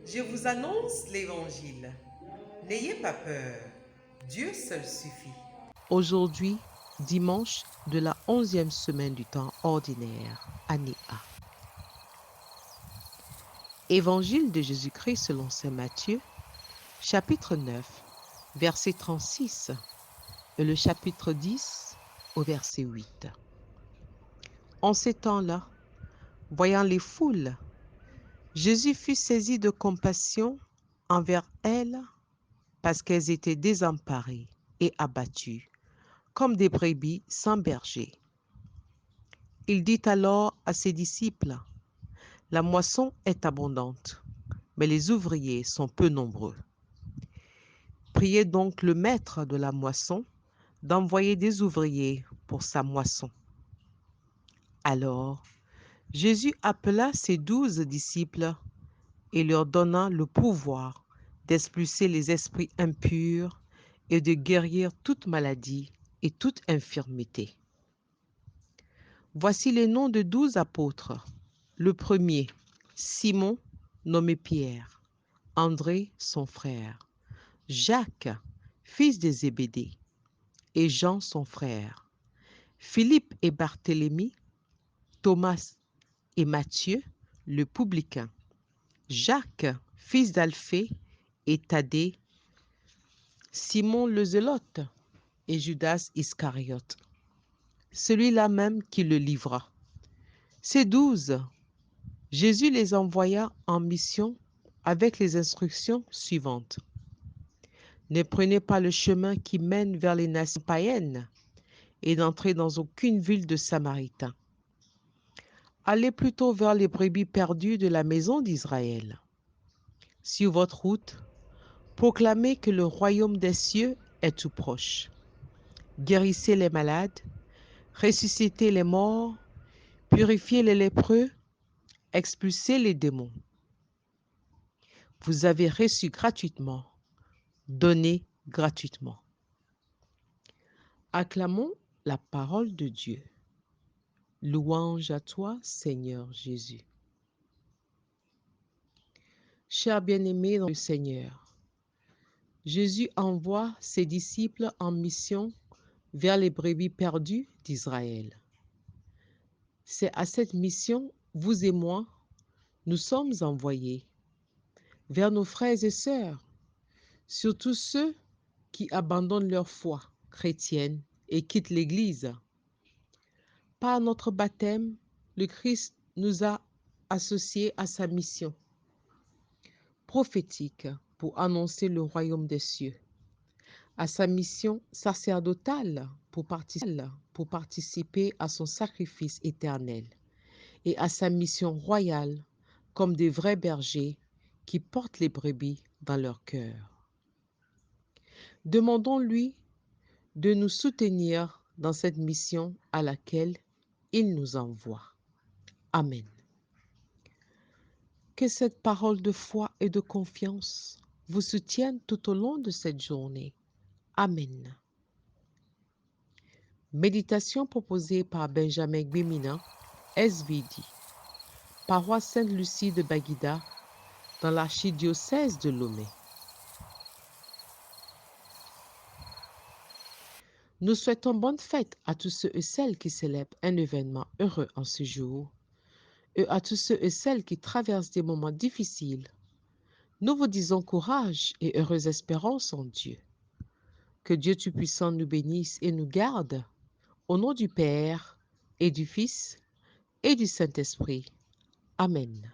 Je vous annonce l'Évangile. N'ayez pas peur. Dieu seul suffit. Aujourd'hui, dimanche de la 11e semaine du temps ordinaire, année A. Évangile de Jésus-Christ selon saint Matthieu, chapitre 9, verset 36 et le chapitre 10 au verset 8. En ces temps-là, voyant les foules, Jésus fut saisi de compassion envers elles parce qu'elles étaient désemparées et abattues, comme des brebis sans berger. Il dit alors à ses disciples, « La moisson est abondante, mais les ouvriers sont peu nombreux. Priez donc le maître de la moisson d'envoyer des ouvriers pour sa moisson. » Alors, Jésus appela ses 12 disciples et leur donna le pouvoir d'expulser les esprits impurs et de guérir toute maladie et toute infirmité. Voici les noms de 12 apôtres. Le premier, Simon, nommé Pierre, André, son frère, Jacques, fils de Zébédée, et Jean, son frère, Philippe et Barthélemy, Thomas et Matthieu, le publicain, Jacques, fils d'Alphée, et Thaddée, Simon le Zélote, et Judas Iscariote, celui-là même qui le livra. Ces 12, Jésus les envoya en mission avec les instructions suivantes. Ne prenez pas le chemin qui mène vers les nations païennes et n'entrez dans aucune ville de Samaritains. Allez plutôt vers les brebis perdues de la maison d'Israël. Sur votre route, proclamez que le royaume des cieux est tout proche. Guérissez les malades, ressuscitez les morts, purifiez les lépreux, expulsez les démons. Vous avez reçu gratuitement, donnez gratuitement. Acclamons la parole de Dieu. Louange à toi, Seigneur Jésus. Chers bien-aimés dans le Seigneur, Jésus envoie ses disciples en mission vers les brebis perdues d'Israël. C'est à cette mission, vous et moi, nous sommes envoyés vers nos frères et sœurs, surtout ceux qui abandonnent leur foi chrétienne et quittent l'Église. Par notre baptême, le Christ nous a associés à sa mission prophétique pour annoncer le royaume des cieux, à sa mission sacerdotale pour participer à son sacrifice éternel et à sa mission royale comme des vrais bergers qui portent les brebis dans leur cœur. Demandons-lui de nous soutenir dans cette mission à laquelle il nous envoie. Amen. Que cette parole de foi et de confiance vous soutienne tout au long de cette journée. Amen. Méditation proposée par Benjamin Gbemina, SVD, paroisse Sainte-Lucie de Baguida, dans l'archidiocèse de Lomé. Nous souhaitons bonne fête à tous ceux et celles qui célèbrent un événement heureux en ce jour, et à tous ceux et celles qui traversent des moments difficiles. Nous vous disons courage et heureuse espérance en Dieu. Que Dieu Tout-Puissant nous bénisse et nous garde, au nom du Père et du Fils et du Saint-Esprit. Amen.